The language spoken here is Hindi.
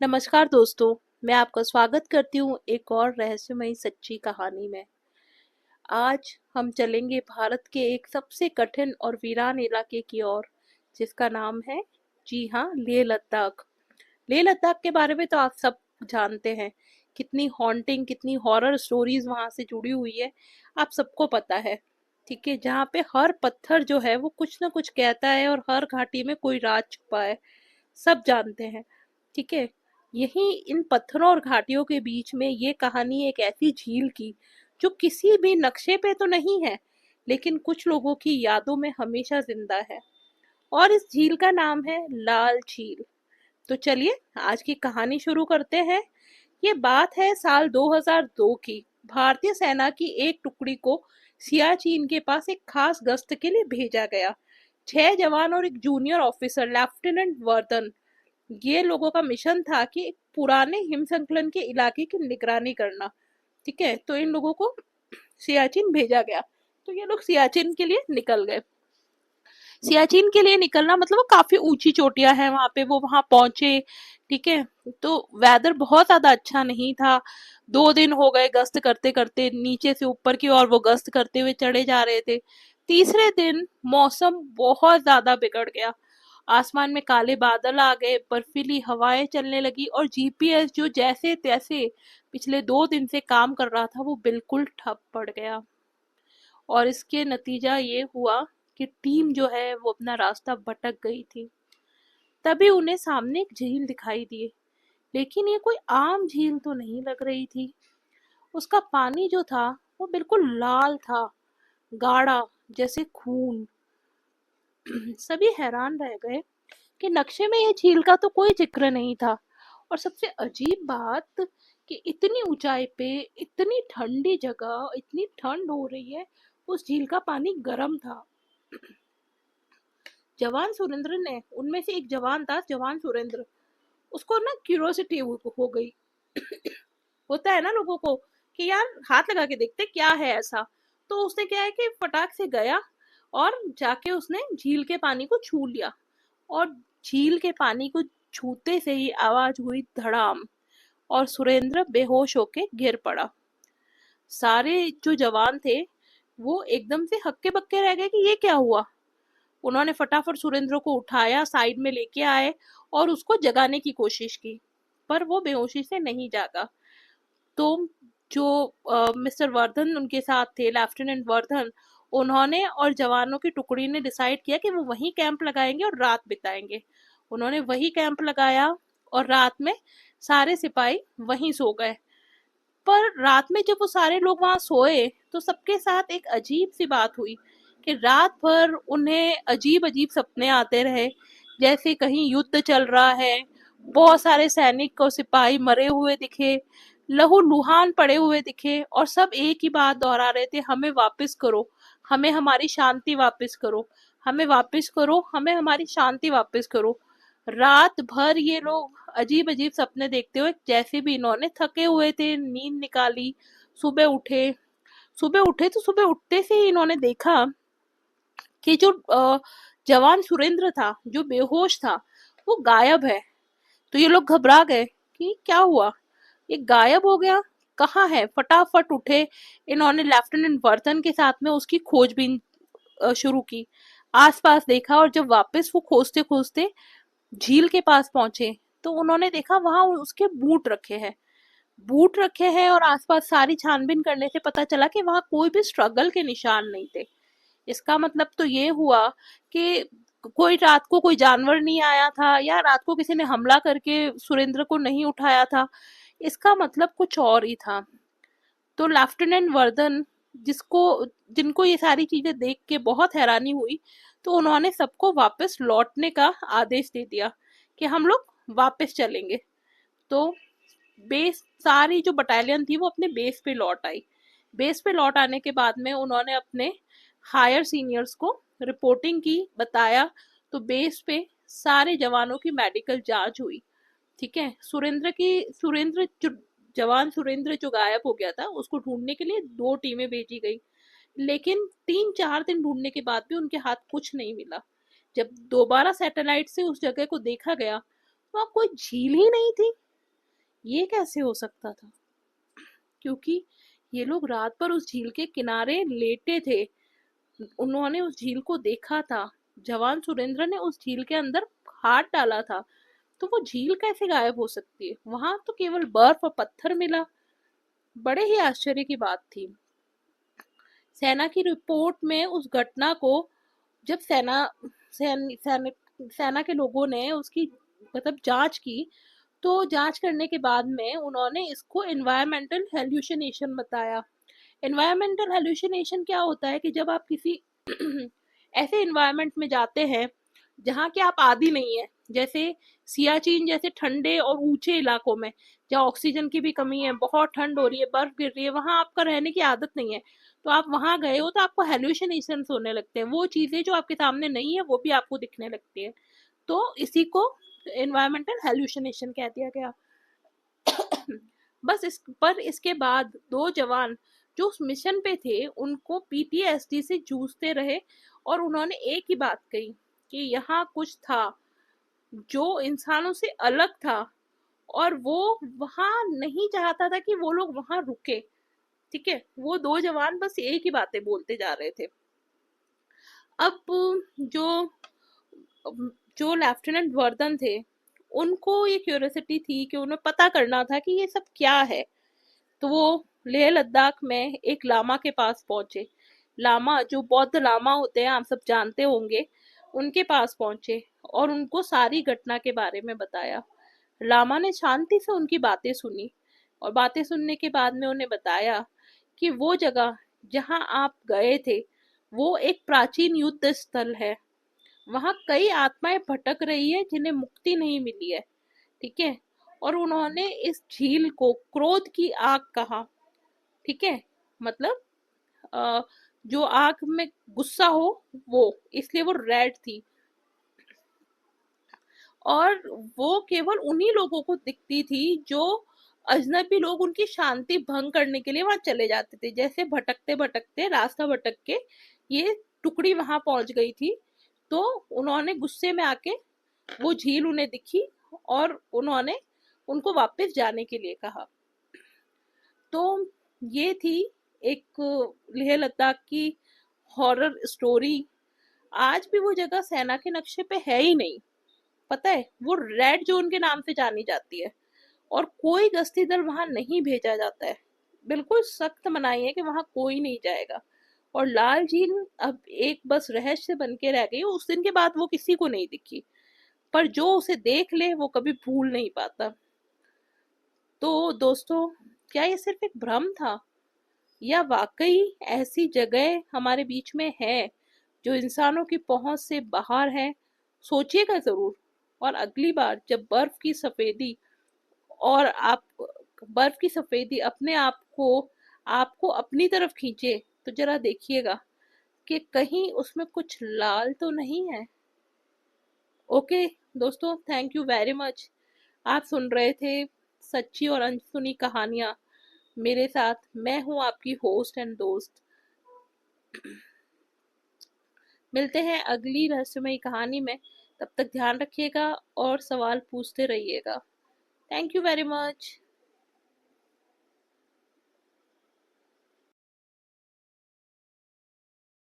नमस्कार दोस्तों, मैं आपका स्वागत करती हूँ एक और रहस्यमयी सच्ची कहानी में। आज हम चलेंगे भारत के एक सबसे कठिन और वीरान इलाके की ओर, जिसका नाम है, जी हाँ, लेह लद्दाख। लेह लद्दाख के बारे में तो आप सब जानते हैं। कितनी हॉन्टिंग, कितनी हॉरर स्टोरीज वहां से जुड़ी हुई है, आप सबको पता है। ठीक है, जहाँ पे हर पत्थर जो है वो कुछ ना कुछ कहता है और हर घाटी में कोई राज छुपा है, सब जानते हैं। ठीक है, यही इन पत्थरों और घाटियों के बीच में ये कहानी एक ऐसी झील की, जो किसी भी नक्शे पे तो नहीं है, लेकिन कुछ लोगों की यादों में हमेशा जिंदा है। और इस झील का नाम है लाल झील। तो चलिए आज की कहानी शुरू करते हैं। ये बात है साल 2002 की। भारतीय सेना की एक टुकड़ी को सियाचिन के पास एक खास गश्त के लिए भेजा गया। 6 जवान और एक जूनियर ऑफिसर, लेफ्टिनेंट वर्धन, ये लोगों का मिशन था कि एक पुराने हिमसंकलन के इलाके की निगरानी करना। ठीक है, तो इन लोगों को सियाचिन भेजा गया। तो ये लोग सियाचिन के लिए निकल गए। सियाचिन के लिए निकलना मतलब वो काफी ऊंची चोटियां हैं वहां पे, वो वहां पहुंचे। ठीक है, तो वेदर बहुत ज्यादा अच्छा नहीं था। 2 दिन हो गए गश्त करते करते, नीचे से ऊपर की ओर वो गश्त करते हुए चढ़े जा रहे थे। तीसरे दिन मौसम बहुत ज्यादा बिगड़ गया। आसमान में काले बादल आ गए, बर्फीली हवाएं चलने लगी और जीपीएस जो जैसे तैसे पिछले 2 दिन से काम कर रहा था, वो बिल्कुल ठप पड़ गया। और इसके नतीजा ये हुआ कि टीम जो है वो अपना रास्ता भटक गई थी। तभी उन्हें सामने एक झील दिखाई दी, लेकिन ये कोई आम झील तो नहीं लग रही थी। उसका पानी जो था वो बिल्कुल लाल था, गाढ़ा, जैसे खून। सभी हैरान रह गए कि नक्शे में ये झील का तो कोई जिक्र नहीं था। और सबसे अजीब बात कि इतनी ऊंचाई पे, इतनी ठंडी जगह, इतनी ठंड हो रही है, उस झील का पानी गर्म था। जवान सुरेंद्र ने, उनमें से एक जवान था, जवान सुरेंद्र, उसको ना क्यूरोसिटी हो गई। होता है ना लोगों को कि यार हाथ लगा के देखते क्या है ऐसा। तो उसने क्या है कि फटाक से गया और जाके उसने झील के पानी को छू लिया। और झील के पानी को छूते से ही आवाज हुई धड़ाम, और सुरेंद्र बेहोश होके गिर पड़ा। सारे जो जवान थे वो एकदम से हक्के बक्के रह गए कि ये क्या हुआ। उन्होंने फटाफट सुरेंद्र को उठाया, साइड में लेके आए और उसको जगाने की कोशिश की, पर वो बेहोशी से नहीं जागा। तो जो मिस्टर वर्धन उनके साथ थे, लेफ्टिनेंट वर्धन, उन्होंने और जवानों की टुकड़ी ने डिसाइड किया कि वो वहीं कैंप लगाएंगे और रात बिताएंगे। उन्होंने वही कैंप लगाया और रात में सारे सिपाही वहीं सो गए। पर रात में जब वो सारे लोग वहां सोए, तो सबके साथ एक अजीब सी बात हुई कि रात भर उन्हें अजीब अजीब सपने आते रहे, जैसे कहीं युद्ध चल रहा है, बहुत सारे सैनिक और सिपाही मरे हुए दिखे, लहू लुहान पड़े हुए दिखे, और सब एक ही बात दोहरा रहे थे, हमें वापस करो, हमें हमारी शांति वापस करो, हमें वापस करो, हमें हमारी शांति वापस करो। रात भर ये लोग अजीब अजीब सपने देखते हुए, जैसे भी इन्होंने थके हुए थे, नींद निकाली, सुबह उठे। सुबह उठे तो सुबह उठते से ही इन्होंने देखा कि जो जवान सुरेंद्र था, जो बेहोश था, वो गायब है। तो ये लोग घबरा गए कि क्या हुआ, ये गायब हो गया, कहाँ है। फटाफट उठे, इन्होंने लेफ्टिनेंट वर्धन के साथ में उसकी खोजबीन शुरू की। आसपास देखा, और जब वापस वो खोजते खोजते झील के पास पहुंचे, तो उन्होंने देखा वहां उसके बूट रखे हैं। बूट रखे हैं और आसपास सारी छानबीन करने से पता चला कि वहां कोई भी स्ट्रगल के निशान नहीं थे। इसका मतलब तो ये हुआ कि कोई रात को कोई जानवर नहीं आया था, या रात को किसी ने हमला करके सुरेंद्र को नहीं उठाया था। इसका मतलब कुछ और ही था। तो लेफ्टिनेंट वर्धन, जिसको जिनको ये सारी चीजें देख के बहुत हैरानी हुई, तो उन्होंने सबको वापस लौटने का आदेश दे दिया कि हम लोग वापस चलेंगे। तो बेस, सारी जो बटालियन थी वो अपने बेस पे लौट आई। बेस पे लौट आने के बाद में उन्होंने अपने हायर सीनियर्स को रिपोर्टिंग की, बताया। तो बेस पे सारे जवानों की मेडिकल जांच हुई। ठीक है, सुरेंद्र जो जवान सुरेंद्र जो गायब हो गया था, उसको ढूंढने के लिए 2 टीमें भेजी गई। लेकिन 3-4 दिन ढूंढने के बाद भी उनके हाथ कुछ नहीं मिला। जब दोबारा सैटेलाइट से उस जगह को देखा गया, वहां कोई झील ही नहीं थी। ये कैसे हो सकता था? क्योंकि ये लोग रात भर उस झील के किनारे लेटे थे, उन्होंने उस झील को देखा था, जवान सुरेंद्र ने उस झील के अंदर हाथ डाला था, तो वो झील कैसे गायब हो सकती है? वहां तो केवल बर्फ और पत्थर मिला। बड़े ही आश्चर्य की बात थी। सेना की रिपोर्ट में उस घटना को, जब सेना के लोगों ने उसकी मतलब जांच की, तो जांच करने के बाद में उन्होंने इसको एनवायरमेंटल हेल्यूसिनेशन बताया। एनवायरमेंटल हेल्यूसिनेशन क्या होता है कि जब आप किसी ऐसे एनवायरनमेंट में जाते हैं जहाँ के आप आदी नहीं है, जैसे सियाचिन जैसे ठंडे और ऊंचे इलाकों में, जहाँ ऑक्सीजन की भी कमी है, बहुत ठंड हो रही है, बर्फ गिर रही है, वहां आपका रहने की आदत नहीं है, तो आप वहां गए हो तो आपको हेल्यूसिनेशन होने लगते हैं, वो चीजें जो आपके सामने नहीं है वो भी आपको दिखने लगती है। तो इसी को एनवायरमेंटल हेल्यूसिनेशन कह दिया गया। बस इस पर इसके बाद दो जवान जो उस मिशन पे थे उनको पीटीएसडी से जूझते रहे, और उन्होंने एक ही बात कही कि यहाँ कुछ था जो इंसानों से अलग था, और वो वहां नहीं चाहता था कि वो लोग वहां रुके। ठीक है, वो दो जवान बस एक ही बातें बोलते जा रहे थे। अब जो जो लेफ्टिनेंट वर्धन थे, उनको ये क्यूरियोसिटी थी कि उन्हें पता करना था कि ये सब क्या है। तो वो लेह लद्दाख में एक लामा के पास पहुंचे। लामा जो बौद्ध लामा होते हैं, आप सब जानते होंगे, उनके पास पहुंचे और उनको सारी घटना के बारे में बताया। लामा ने शांति से उनकी बातें सुनी, और बातें सुनने के बाद में उन्हें बताया कि वो जगह जहां आप गए थे वो एक प्राचीन युद्ध स्थल है। वहां कई आत्माएं भटक रही है जिन्हें मुक्ति नहीं मिली है। ठीक है, और उन्होंने इस झील को क्रोध की आग कहा। ठीक है, मतलब अ, जो आग में गुस्सा हो, वो इसलिए वो रेड थी, और वो केवल उन्हीं लोगों को दिखती थी जो अजनबी लोग उनकी शांति भंग करने के लिए वहां चले जाते थे। जैसे भटकते भटकते रास्ता भटक के ये टुकड़ी वहां पहुंच गई थी, तो उन्होंने गुस्से में आके, वो झील उन्हें दिखी और उन्होंने उनको वापस जाने के लिए कहा। तो ये थी एक लेह लद्दाख की हॉरर स्टोरी। आज भी वो जगह सेना के नक्शे पे है ही नहीं, पता है, वो रेड जोन के नाम से जानी जाती है, और कोई गश्ती दल वहां नहीं भेजा जाता है। बिल्कुल सख्त मनाही है कि वहां कोई नहीं जाएगा। और लाल झील अब एक बस रहस्य बन के रह गई। उस दिन के बाद वो किसी को नहीं दिखी, पर जो उसे देख ले वो कभी भूल नहीं पाता। तो दोस्तों, क्या ये सिर्फ एक भ्रम था, या वाकई ऐसी जगह हमारे बीच में है जो इंसानों की पहुंच से बाहर है? सोचिएगा जरूर। और अगली बार जब बर्फ की सफेदी अपने आप को आपको अपनी तरफ खींचे, तो जरा देखिएगा कि कहीं उसमें कुछ लाल तो नहीं है। ओके दोस्तों, थैंक यू वेरी मच। आप सुन रहे थे सच्ची और अनसुनी कहानियां मेरे साथ। मैं हूं आपकी होस्ट एंड दोस्त। मिलते हैं अगली रहस्यमयी कहानी में। तब तक ध्यान रखिएगा और सवाल पूछते रहिएगा। Thank you very much.